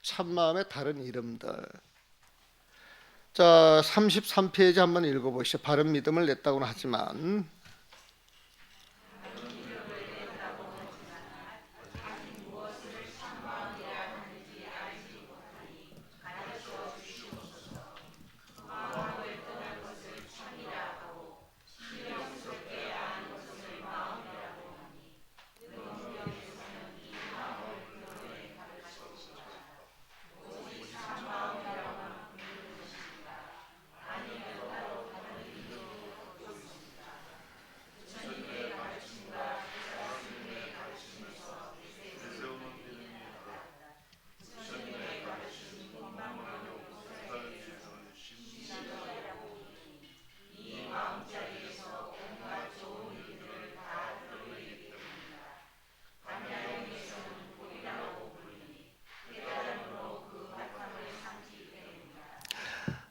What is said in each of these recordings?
참마음의 다른 이름들. 자, 33페이지 한번 읽어보시죠. 바른 믿음을 냈다고는 하지만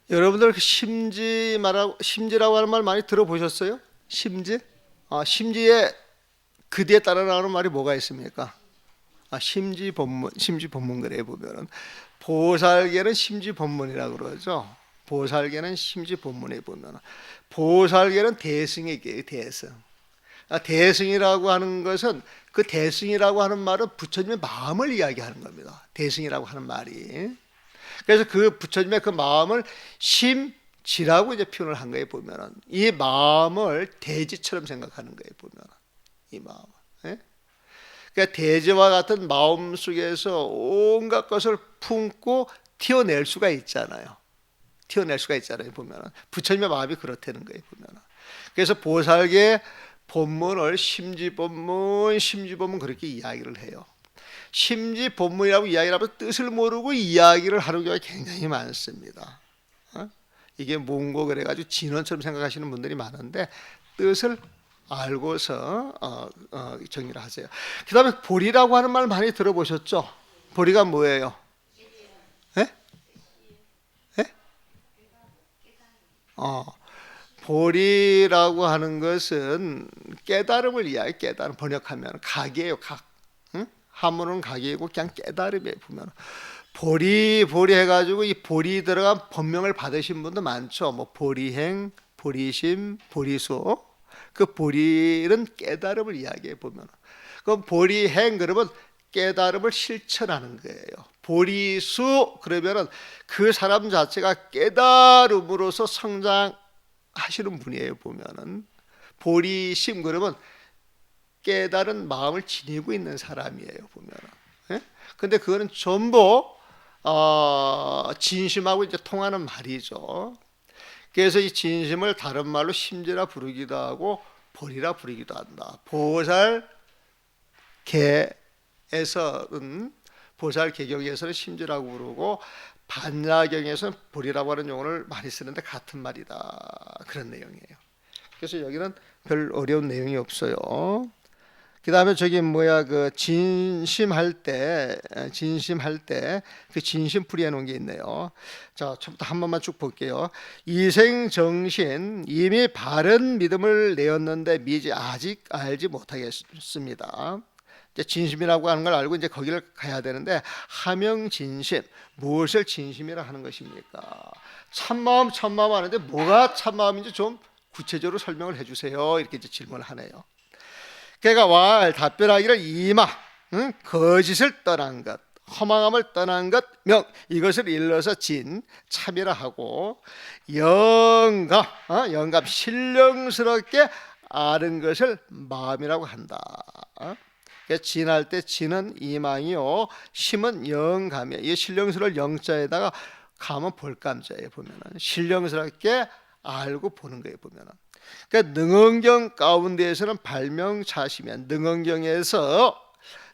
여러분들 심지라고 하는 말 많이 들어보셨어요? 심지? 심지에 그 뒤에 따라 나오는 말이 뭐가 있습니까? 심지본문글에 보면은 보살계는 심지본문이라고 그러죠. 보살계는 심지본문에 보면은 보살계는 대승이에요. 대승. 대승이라고 하는 것은 그 대승이라고 하는 말은 부처님의 마음을 이야기하는 겁니다. 대승이라고 하는 말이. 그래서 그 부처님의 그 마음을 심지라고 이제 표현을 한 거에 보면은 이 마음을 대지처럼 생각하는 거에 보면은 이 마음. 예? 그러니까 대지와 같은 마음 속에서 온갖 것을 품고 튀어낼 수가 있잖아요. 튀어낼 수가 있잖아요. 보면은 부처님의 마음이 그렇다는 거예요. 보면은. 그래서 보살계 본문을 심지본문 그렇게 이야기를 해요. 심지본문이라고 이야기를 하면 뜻을 모르고 이야기를 하는 경우가 굉장히 많습니다. 이게 뭔고 그래가지고 진원처럼 생각하시는 분들이 많은데 뜻을 알고서 정리를 하세요. 그 다음에 보리라고 하는 말 많이 들어보셨죠? 보리가 뭐예요? 예? 예? 보리라고 하는 것은 깨달음을 이야기해요. 깨달음 번역하면 각이에요. 각. 한문은 각이고 그냥 깨달음에 보면 보리 해가지고 이 보리 들어간 법명을 받으신 분도 많죠. 뭐 보리행, 보리심, 보리수. 그 보리는 깨달음을 이야기해 보면. 그럼 보리행 그러면 깨달음을 실천하는 거예요. 보리수 그러면은 그 사람 자체가 깨달음으로서 성장하시는 분이에요. 보면은 보리심 그러면 깨달은 마음을 지니고 있는 사람이에요. 보면은. 예? 근데 그거는 전부 진심하고 이제 통하는 말이죠. 그래서 이 진심을 다른 말로 심지라 부르기도 하고 보리라 부르기도 한다. 보살 개경에서는 심지라고 부르고 반야경에서는 보리라고 하는 용어를 많이 쓰는데 같은 말이다. 그런 내용이에요. 그래서 여기는 별 어려운 내용이 없어요. 그 다음에 저기 그 진심할 때 그 진심풀이 해놓은 게 있네요. 자, 처음부터 한 번만 쭉 볼게요. 이생정신 이미 바른 믿음을 내었는데 아직 알지 못하겠습니다. 이제 진심이라고 하는 걸 알고 이제 거기를 가야 되는데 하명진심 무엇을 진심이라 하는 것입니까? 참마음 하는데 뭐가 참마음인지 좀 구체적으로 설명을 해주세요. 이렇게 이제 질문을 하네요. 그가 답변하기를 이마 거짓을 떠난 것 허망함을 떠난 것 명 이것을 일러서 진 참이라 하고 영감 신령스럽게 아는 것을 마음이라고 한다. 진할 때 진은 이망이요 심은 영감이에요. 이 신령스러울 영자에다가 감은 볼감자에 보면은 신령스럽게 알고 보는 거예요. 보면은. 그러니까 능언경 가운데에서는 발명차시면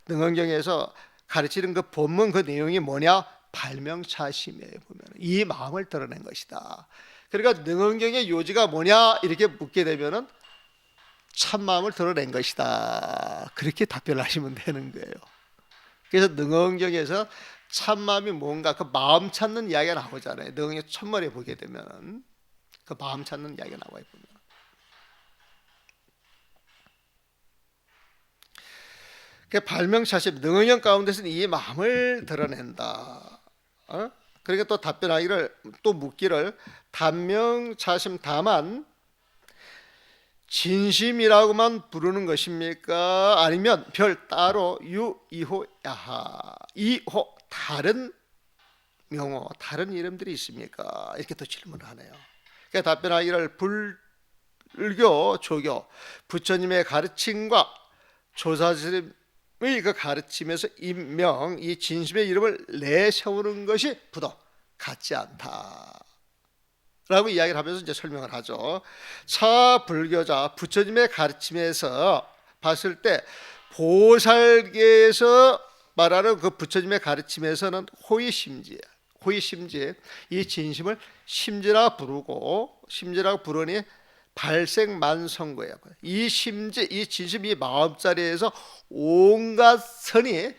능언경에서 가르치는 그 본문 그 내용이 뭐냐? 발명차심이에요. 보면 이 마음을 드러낸 것이다. 그러니까 능언경의 요지가 뭐냐? 이렇게 묻게 되면은 참 마음을 드러낸 것이다. 그렇게 답변을 하시면 되는 거예요. 그래서 능언경에서 참 마음이 뭔가 그 마음 찾는 이야기가 나오잖아요. 능언경 첫머리에 보게 되면은 그 마음 찾는 이야기가 나와요. 보면. 발명차심 능언경 가운데서는 이 마음을 드러낸다. 그러니까 또 답변하기를 또 묻기를 단명차심 다만 진심이라고만 부르는 것입니까? 아니면 별 따로 이호 야하 이호 다른 명호 다른 이름들이 있습니까? 이렇게 또 질문을 하네요. 그러니까 답변하기를 불교 조교 부처님의 가르침과 조사스님의 그 가르침에서 인명 이 진심의 이름을 내세우는 것이 부도 같지 않다. 라고 이야기를 하면서 이제 설명을 하죠. 차 불교자 부처님의 가르침에서 봤을 때 보살계에서 말하는 그 부처님의 가르침에서는 호의심지 이 진심을 심지라 부르고 심지라고 부르니 발생만성거예요. 이 심지 이 진심 이 마음자리에서 온갖 선이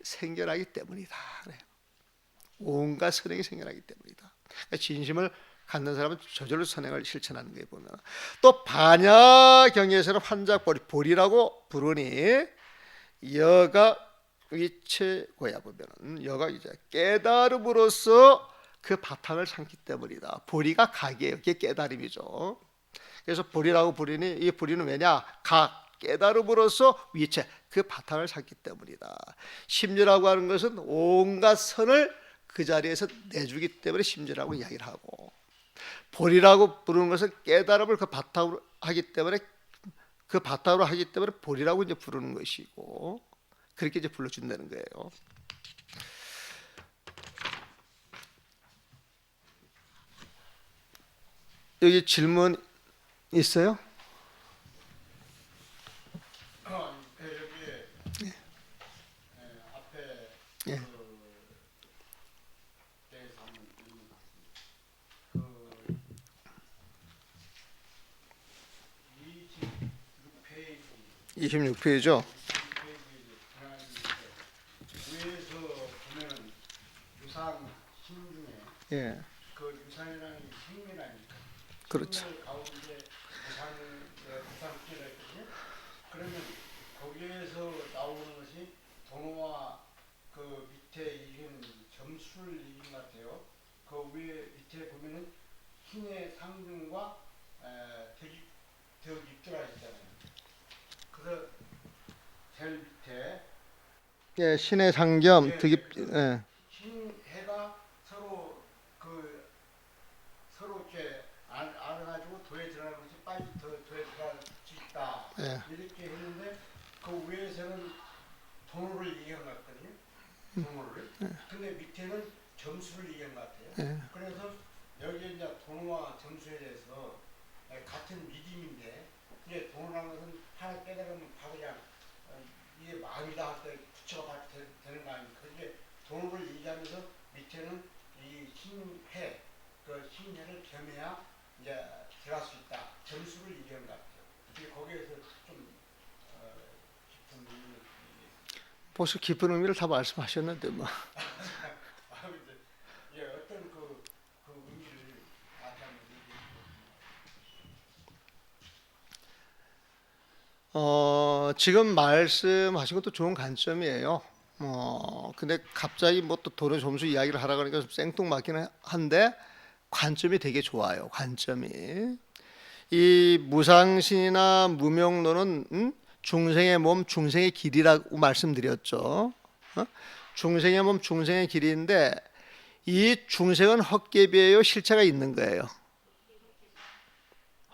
생겨나기 때문이다. 온갖 선행이 생겨나기 때문이다. 그러니까 진심을 갖는 사람은 저절로 선행을 실천하는 거에 보면 또 반야경에서는 환작보리 보리라고 부르니 여가 위체고야 보면은 여가 이제 깨달음으로써 그 바탕을 삼기 때문이다. 보리가 각이에요. 그게 깨달음이죠. 그래서 보리라고 부르니 이 보리는 왜냐? 각 깨달음으로써 위체 그 바탕을 삼기 때문이다. 심지라고 하는 것은 온갖 선을 그 자리에서 내주기 때문에 심지라고 이야기를 하고 보리라고 부르는 것은 깨달음을 그 바탕으로 하기 때문에 보리라고 이제 부르는 것이고 그렇게 이제 불러준다는 거예요. 여기 질문 있어요? 여기 앞에 예. 대해서 한번 그 26페이지 26페이지죠. 위에서 보면은 유상 심 중에 예. 그 유상이라는 게 생명이니까 그렇죠. 생명 가운데 유상기가 있거든요. 그러면 거기에서 나오는 것이 동호와 그 밑에 이긴 점수를 이긴 것 같아요. 그 위에 밑에 보면은 신의 상중과 덕입주가 있잖아요. 그래서 제일 밑에 예, 신의 상겸 예, 득입 예. 신해가 서로 이렇게 알아가지고 도에 들어가는 것이 빨리 도에 들어갈 수 있다. 예. 이렇게 했는데 그 위에서는 번호를 얘기한 것 같거든요. 번호를. 근데 밑에는 점수를 얘기한 것 같아요. 예. 그래서 여기 이제 번호와 점수에 대해서 같은 믿음인데 이제 번호라는 것은 하나 깨달으면 바로 그냥 이게 마음이다 할 때 부처가 바로 되는 거 아닙니까? 그게 번호를 얘기하면서 밑에는 이 신해 그 신해를 겸해야 이제 들어갈 수 있다. 점수를 얘기한 것 같아요. 근데 거기에서 좀 깊은 의미를 벌써 깊은 의미를 다 말씀하셨는데 뭐. 이제 어떤 그 의미를 다시 한번 얘기해 주세요. 지금 말씀하신 것도 좋은 관점이에요. 근데 갑자기 뭐 또 도로 점수 이야기를 하라 그러니까 좀 생뚱맞기는 한데 관점이 되게 좋아요. 관점이 이 무상신이나 무명론은 중생의 몸, 중생의 길이라고 말씀드렸죠. 중생의 몸, 중생의 길인데 이 중생은 헛개비예요, 실체가 있는 거예요.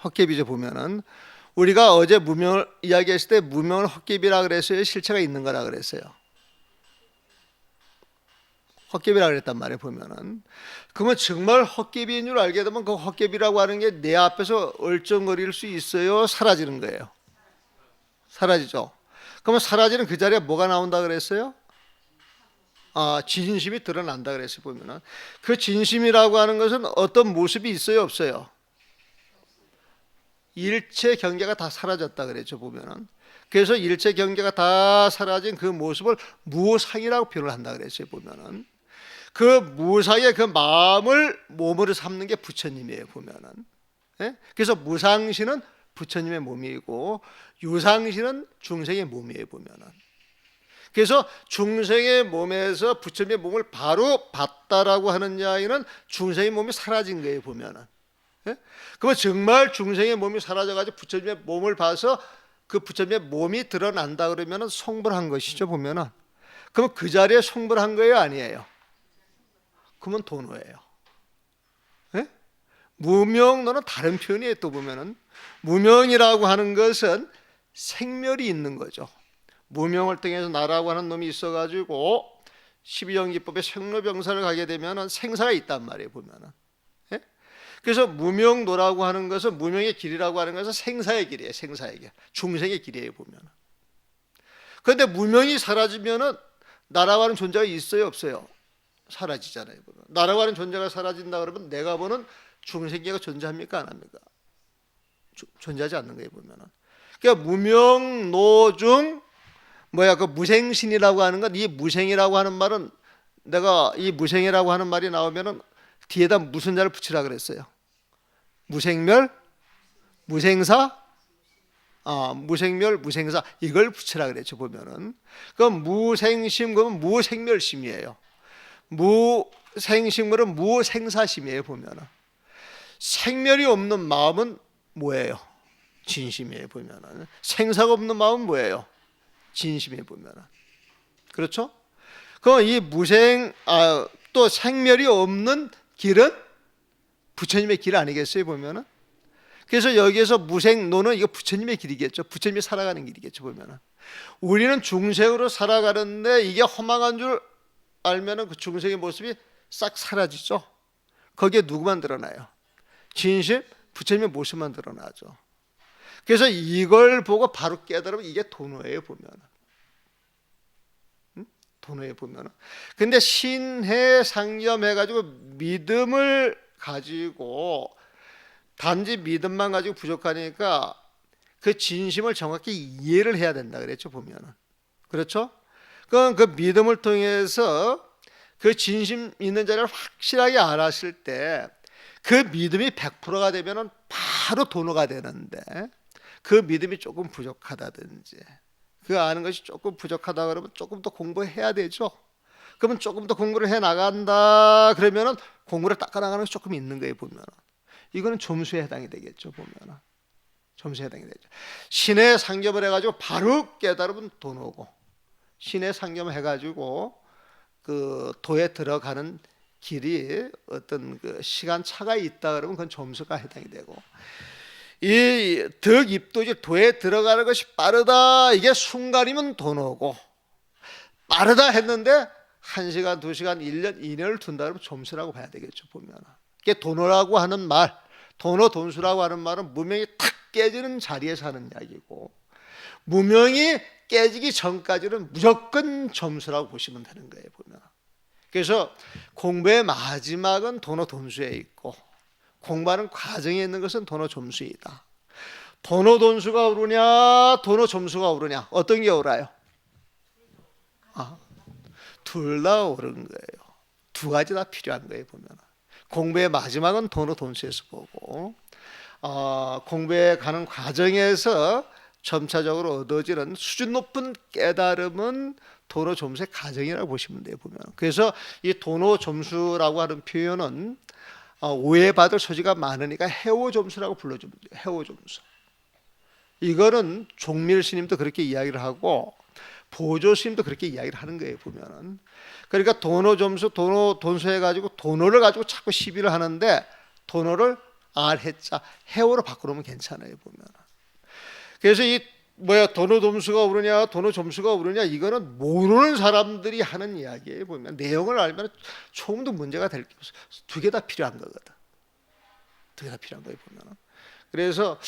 헛개비죠. 보면은 우리가 어제 무명을 이야기했을 때 무명을 헛개비라 그랬어요, 실체가 있는 거라 그랬어요. 헛개비라 그랬단 말이에요. 보면은 그러면 정말 헛개비인 줄 알게 되면 그 헛개비라고 하는 게 내 앞에서 얼쩡거릴 수 있어요, 사라지는 거예요. 사라지죠. 그러면 사라지는 그 자리에 뭐가 나온다 그랬어요? 진심이 드러난다 그랬어요. 보면은 그 진심이라고 하는 것은 어떤 모습이 있어요, 없어요? 일체 경계가 다 사라졌다 그랬죠. 보면은 그래서 일체 경계가 다 사라진 그 모습을 무상이라고 표현을 한다 그랬어요. 보면은 그 무상의 그 마음을 몸으로 삼는 게 부처님이에요. 보면은 예? 그래서 무상신은 부처님의 몸이고 유상신은 중생의 몸이에요. 보면은 그래서 중생의 몸에서 부처님의 몸을 바로 봤다라고 하는 이야기는 중생의 몸이 사라진 거예요, 보면은. 예? 그러면 정말 중생의 몸이 사라져가지고 부처님의 몸을 봐서 그 부처님의 몸이 드러난다 그러면은 성불한 것이죠, 보면은. 그럼 그 자리에 성불한 거예요, 아니에요? 그러면 도노예요. 예? 무명론은 다른 표현이에요. 또 보면은 무명이라고 하는 것은 생멸이 있는 거죠. 무명을 통해서 나라고 하는 놈이 있어가지고 12연기법에 생로병사를 가게 되면은 생사가 있단 말이에요, 보면은. 예? 그래서 무명도라고 하는 것은 무명의 길이라고 하는 것은 생사의 길이에요, 생사의 길, 중생의 길이에요, 보면은. 그런데 무명이 사라지면은 나라고 하는 존재가 있어요, 없어요? 사라지잖아요. 보면. 나라고 하는 존재가 사라진다 그러면 내가 보는 중생계가 존재합니까, 안 합니까? 존재하지 않는 거예요, 보면은. 그러니까 무명노중 그 무생신이라고 하는 건, 이 무생이라고 하는 말은, 내가 이 무생이라고 하는 말이 나오면은 뒤에다 무슨 자를 붙이라 그랬어요? 무생멸, 무생사, 무생멸, 무생사, 이걸 붙이라 그랬죠, 보면은. 그럼 무생심, 그러면 무생멸심이에요. 무생심은 무생사심이에요, 보면은. 생멸이 없는 마음은 뭐예요? 진심이에요, 보면은. 생사가 없는 마음은 뭐예요? 진심에 보면은. 그렇죠? 그럼 이 또 생멸이 없는 길은 부처님의 길 아니겠어요, 보면은? 그래서 여기에서 무생노는 이거 부처님의 길이겠죠. 부처님이 살아가는 길이겠죠, 보면은. 우리는 중생으로 살아가는데 이게 허망한 줄 알면은 그 중생의 모습이 싹 사라지죠. 거기에 누구만 드러나요? 진심, 부처님의 모습만 드러나죠. 그래서 이걸 보고 바로 깨달으면 이게 도노예요, 보면은. 도노에 보면은. 근데 신해 상념해가지고 믿음을 가지고 단지 믿음만 가지고 부족하니까 그 진심을 정확히 이해를 해야 된다 그랬죠, 보면은. 그렇죠? 그럼 그 믿음을 통해서 그 진심 있는 자리를 확실하게 알았을 때 그 믿음이 100%가 되면은 바로 도노가 되는데, 그 믿음이 조금 부족하다든지 그 아는 것이 조금 부족하다 그러면 조금 더 공부해야 되죠. 그러면 조금 더 공부를 해 나간다 그러면은 공부를 닦아 나가는 것이 조금 있는 거예요, 보면은. 이거는 점수에 해당이 되겠죠, 보면은. 점수에 해당이 되죠. 신의 상념을 해가지고 바로 깨달으면 도노고, 신의 상념을 해가지고 그 도에 들어가는 길이 어떤 그 시간 차가 있다 그러면 그건 점수가 해당이 되고, 이 덕입도지 도에 들어가는 것이 빠르다, 이게 순간이면 도노고, 빠르다 했는데 1시간, 2시간, 1년, 2년을 둔다 그러면 점수라고 봐야 되겠죠, 보면. 이게 도노라고 하는 말, 도노 돈수라고 하는 말은 무명이 탁 깨지는 자리에서 하는 이야기고, 무명이 깨지기 전까지는 무조건 점수라고 보시면 되는 거예요, 보면. 그래서 공부의 마지막은 도노 돈수에 있고, 공부하는 과정에 있는 것은 도노 점수이다. 도노 돈수가 오르냐, 도노 점수가 오르냐, 어떤 게 오라요? 둘 다 오른 거예요. 두 가지 다 필요한 거예요, 보면. 공부의 마지막은 도노 돈수에서 보고, 공부에 가는 과정에서 점차적으로 얻어지는 수준 높은 깨달음은 도노 점수의 과정이라고 보시면 돼요, 보면. 그래서 이 도노 점수라고 하는 표현은 오해받을 소지가 많으니까 해오 점수라고 불러주면 돼요. 해오 점수. 이거는 종밀 스님도 그렇게 이야기를 하고 보조 스님도 그렇게 이야기를 하는 거예요, 보면은. 그러니까 도노 점수, 도노 돈수 해가지고 도노를 가지고 자꾸 시비를 하는데, 도노를 알해자 해오로 바꾸면 괜찮아요, 보면. 그래서 이 도노 점수가 오르냐, 도노 점수가 오르냐, 이거는 모르는 사람들이 하는 이야기예요, 보면. 내용을 알면 조금도 문제가 될 게 없어요. 두 개 다 필요한 거거든. 두 개 다 필요한 거예요, 보면. 그래서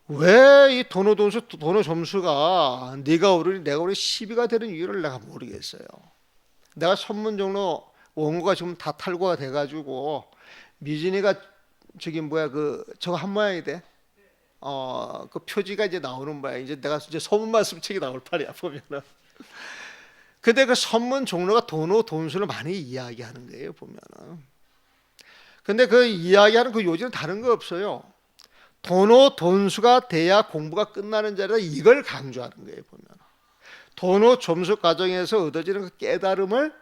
왜 이 도노 돈수, 도노 점수가 네가 오르니 내가 오르니 시비가 되는 이유를 내가 모르겠어요. 내가 선문종로 원고가 지금 다 탈고가 돼가지고 미진이가 저거 한 모양이 돼. 그 표지가 이제 나오는 모양. 이제 내가 이제 소문 말씀책이 나올 판이야, 보면은. 근데 그 선문 종로가 도노 돈수를 많이 이야기하는 거예요, 보면은. 근데 그 이야기하는 그 요지는 다른 거 없어요. 도노 돈수가 돼야 공부가 끝나는 자리다, 이걸 강조하는 거예요, 보면. 도노 점수 과정에서 얻어지는 그 깨달음을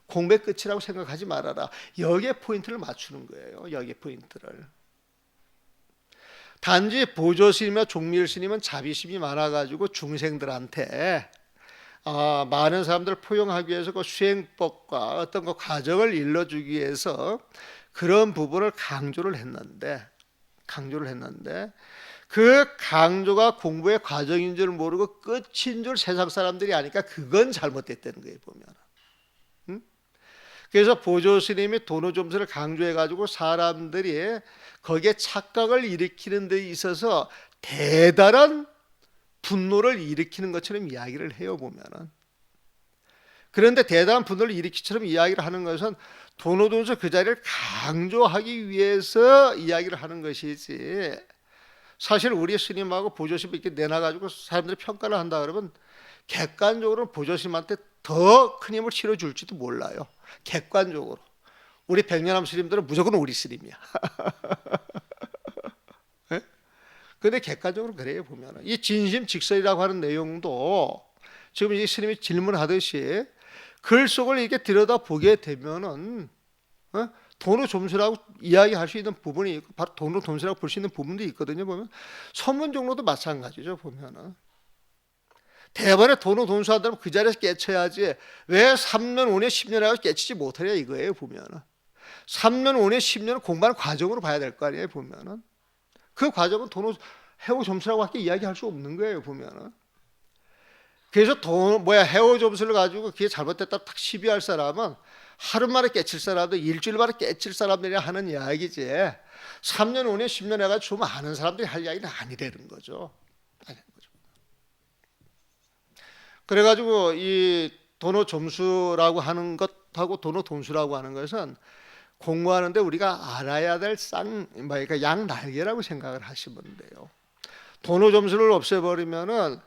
공부의 끝이라고 생각하지 말아라. 여기에 포인트를 맞추는 거예요. 여기에 포인트를. 단지 보조스님이나 종밀스님은 자비심이 많아가지고 중생들한테 많은 사람들을 포용하기 위해서 그 수행법과 어떤 그 과정을 일러주기 위해서 그런 부분을 강조를 했는데 그 강조가 공부의 과정인 줄 모르고 끝인 줄 세상 사람들이 아니까 그건 잘못됐다는 거예요, 보면. 그래서 보조 스님이 도노 점수를 강조해가지고 사람들이 거기에 착각을 일으키는 데 있어서 대단한 분노를 일으키는 것처럼 이야기를 해요, 보면은. 그런데 대단한 분노를 일으키처럼 이야기를 하는 것은 도노 점수 그 자리를 강조하기 위해서 이야기를 하는 것이지. 사실 우리 스님하고 보조 스님 이렇게 내놔가지고 사람들이 평가를 한다 그러면 객관적으로 보조 스님한테 더 큰 힘을 실어줄지도 몰라요. 객관적으로. 우리 백년암 스님들은 무조건 우리 스님이야. 근데 객관적으로 그래요, 보면. 이 진심직설이라고 하는 내용도 지금 이 스님이 질문하듯이 글 속을 이렇게 들여다보게 되면은 도노 점수라고 이야기할 수 있는 부분이 있고 바로 도노 점수라고 볼 수 있는 부분도 있거든요, 보면. 선문 종로도 마찬가지죠, 보면은. 대번에 도노 돈수한다면 그 자리에서 깨쳐야지 왜 3년, 5년, 10년 해서 깨치지 못하냐 이거예요, 보면은. 3년, 5년, 10년은 공부하는 과정으로 봐야 될 거 아니에요, 보면은. 그 과정은 도노 해오 점수라고 할게 이야기할 수 없는 거예요, 보면은. 그래서 해오 점수를 가지고 그게 잘못됐다 딱 시비할 사람은 하루 만에 깨칠 사람도 일주일 만에 깨칠 사람들이 하는 이야기지. 3년, 5년, 10년 해가지고 좀 아는 사람들이 할 이야기는 아니라는 거죠. 그래가지고 이 도노 점수라고 하는 것하고 도노 돈수라고 하는 것은 공부하는데 우리가 알아야 될 그러니까 양 날개라고 생각을 하시면 돼요. 도노 점수를 없애버리면은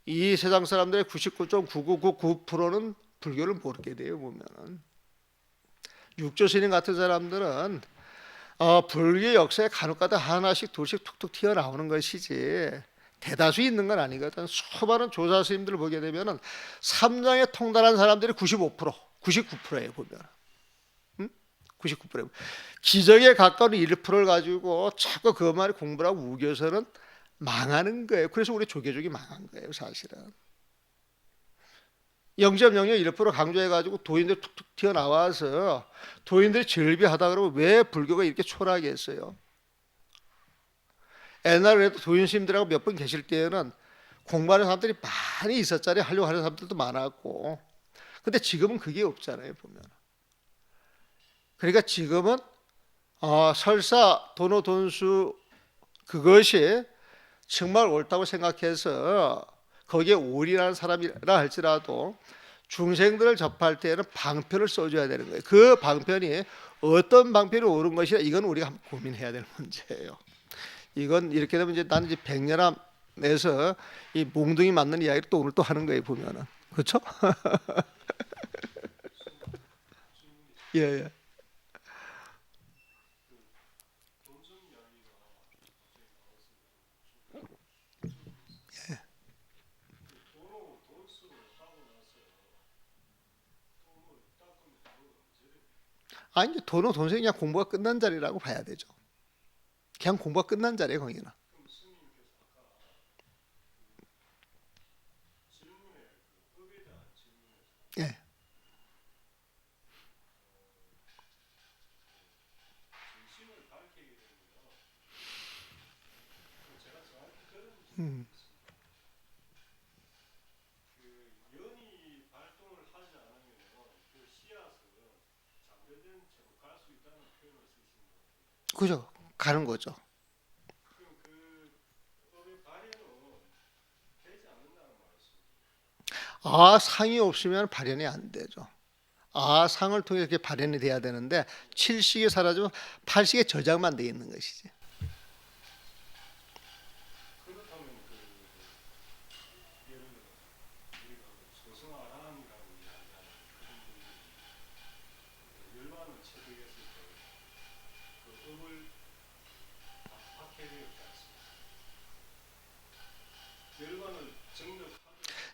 이 세상 사람들의 99.9999%는 불교를 모르게 돼요, 보면은. 육조 스님 같은 사람들은 불교 역사에 간혹가다 하나씩 둘씩 툭툭 튀어나오는 것이지 대다수 있는 건 아니거든. 수많은 조사 스님들을 보게 되면은 삼장에 통달한 사람들이 95%, 99%예요, 보면. 99%. 기적에 가까운 1%를 가지고 자꾸 그 말이 공부를 하고 우겨서는 망하는 거예요. 그래서 우리 조계족이 망한 거예요, 사실은. 0.001% 강조해가지고 도인들 툭툭 튀어나와서 도인들이 절비하다 그러면 왜 불교가 이렇게 초라하겠어요? 옛날에도 도인 스님들하고 몇 분 계실 때에는 공부하는 사람들이 많이 있었잖아요. 하려고 하는 사람들도 많았고. 근데 지금은 그게 없잖아요, 보면. 그러니까 지금은 설사 도노 돈수 그것이 정말 옳다고 생각해서 거기에 올인하는 사람이라 할지라도 중생들을 접할 때에는 방편을 써줘야 되는 거예요. 그 방편이 어떤 방편이 옳은 것이냐, 이건 우리가 한번 고민해야 될 문제예요. 이건 이렇게 되면 이제 나는 이제 백년암에서 이 몽둥이 맞는 이야기를 또 오늘 또 하는 거예요, 보면은. 그렇죠? 예, 예. 이제 도노 돈생이 그냥 공부가 끝난 자리라고 봐야 되죠. 그냥 공부가 끝난 자리에 거기는. 예. 음. 그죠? 가는 거죠. 상이 없으면 발현이 안 되죠. 상을 통해 이렇게 발현이 돼야 되는데 7식이 사라지면 8식에 저장만 돼 있는 것이지.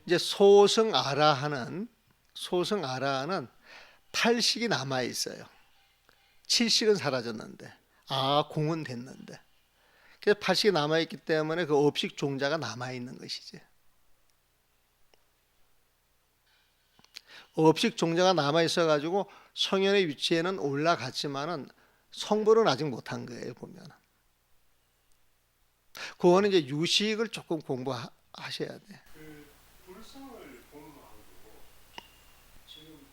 이제 소승아라하는 팔식이 남아 있어요. 칠식은 사라졌는데 공은 됐는데, 그래서 팔식이 남아 있기 때문에 그 업식 종자가 남아 있는 것이지. 업식 종자가 남아 있어 가지고 성현의 위치에는 올라갔지만은 성불은 아직 못한 거예요. 보면 그거는 이제 유식을 조금 공부하셔야 돼. 그 불성을 공부하고 지금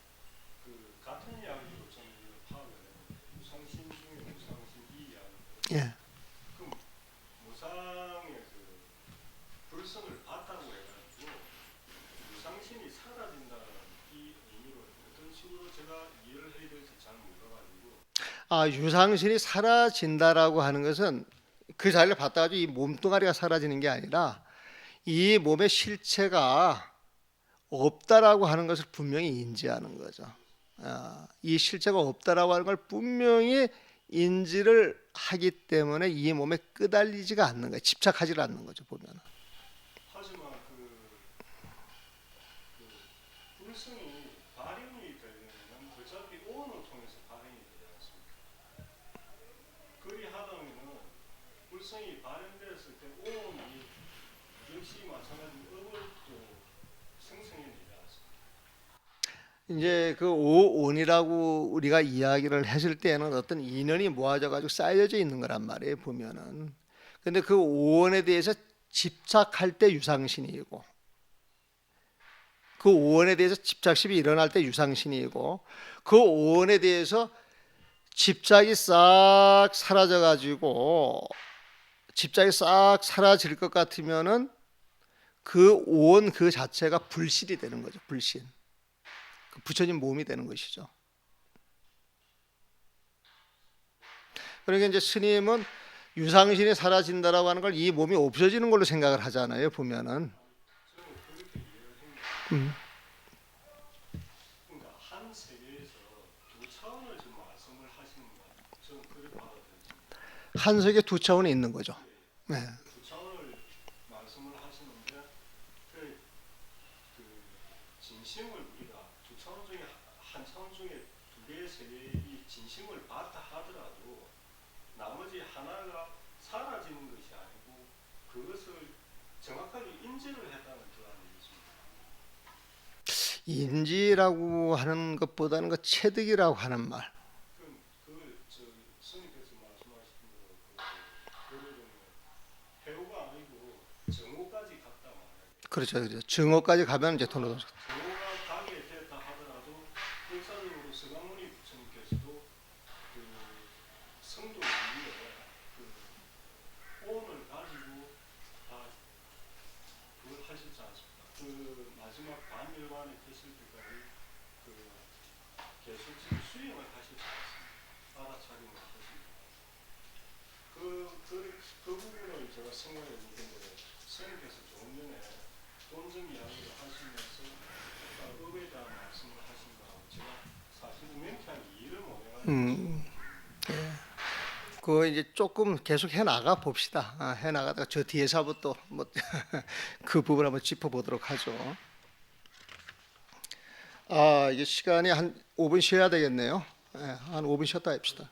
그 같은 이야기로 좀 파악을 했는데 무상신 중에 무상신 이 이야기. 예. 그럼 무상의 그 불성을 봤다고 해가지고 무상신이 사라진다는 이 의미로 어떤 식으로 제가 이해를 해야 될지 잘 몰라가지고. 유상신이 사라진다라고 하는 것은 그 자리를 봤다가 이 몸뚱아리가 사라지는 게 아니라 이 몸의 실체가 없다라고 하는 것을 분명히 인지하는 거죠. 이 실체가 없다라고 하는 걸 분명히 인지를 하기 때문에 이 몸에 끄달리지가 않는 거예요. 집착하지 않는 거죠. 보면. 하지만 그 불성이 발현이 되려면 어차피 오온을 통해서 발현이 되지 않습니까? 그리하다면은 불성이 발현되었을 때 오온이 역시 마찬가지로 업을 또 생성해내지 않습니까? 이제 그 오온이라고 우리가 이야기를 했을 때는 어떤 인연이 모아져 가지고 쌓여져 있는 거란 말이에요. 보면은. 근데 그 오온에 대해서 집착할 때 유상신이고, 그 오온에 대해서 집착심이 일어날 때 유상신이고, 그 오온에 대해서 집착이 싹 사라져 가지고 집착이 싹 사라질 것 같으면은 그 오온 그 자체가 불신이 되는 거죠. 불신. 그 부처님 몸이 되는 것이죠. 그러니까 이제 스님은 유상신이 사라진다라고 하는 걸 이 몸이 없어지는 걸로 생각을 하잖아요. 보면은. 저는 그렇게 이해를 했는데 그러니까 한 세계에서 두 차원을 지금 말씀을 하시는 거 저는 그렇게 받아들였습니다. 한석에 두 차원이 있는 거죠. 네. 두 차원을 말씀을 하시는데 그 진심을 우리가 두 차원 중에 한 차원 중에 두 개의 세계의 진심을 봤다 하더라도 나머지 하나가 사라지는 것이 아니고 그것을 정확하게 인지를 했다는 그 아니겠습니까? 인지라고 하는 것보다는 그 체득이라고 하는 말. 그걸 스님께서 말씀하신 대로 해오가 아니고 정오까지 갔다 말이에요. 그렇죠. 증오까지 가면 이제 돈으로. 정오가 가게 됐다 하더라도 역사적으로 서강문희 부처님께서도 그 성도 이후에 그 오온을 가지고 다 그걸 하셨지 않습니까? 그 마지막 반멸관에 계실 때까지 그 계속 지금 수행을 하셨지 않습니까? 알아차림을 하십니다. 그 부분을 제가 생각해 보는데 선생님께서 조금 전에 돈정 이야기를 하시면서 업에 대한 말씀을 하신 거하고 제가 사실 우연찮게 이해를 못해가지고 그 이제 조금 계속 해 나가 봅시다. 해 나가다가 저 뒤에서 한번 또 뭐 그 부분 한번 짚어보도록 하죠. 이게 시간이 한 5분 쉬어야 되겠네요. 한 5분 쉬었다 합시다.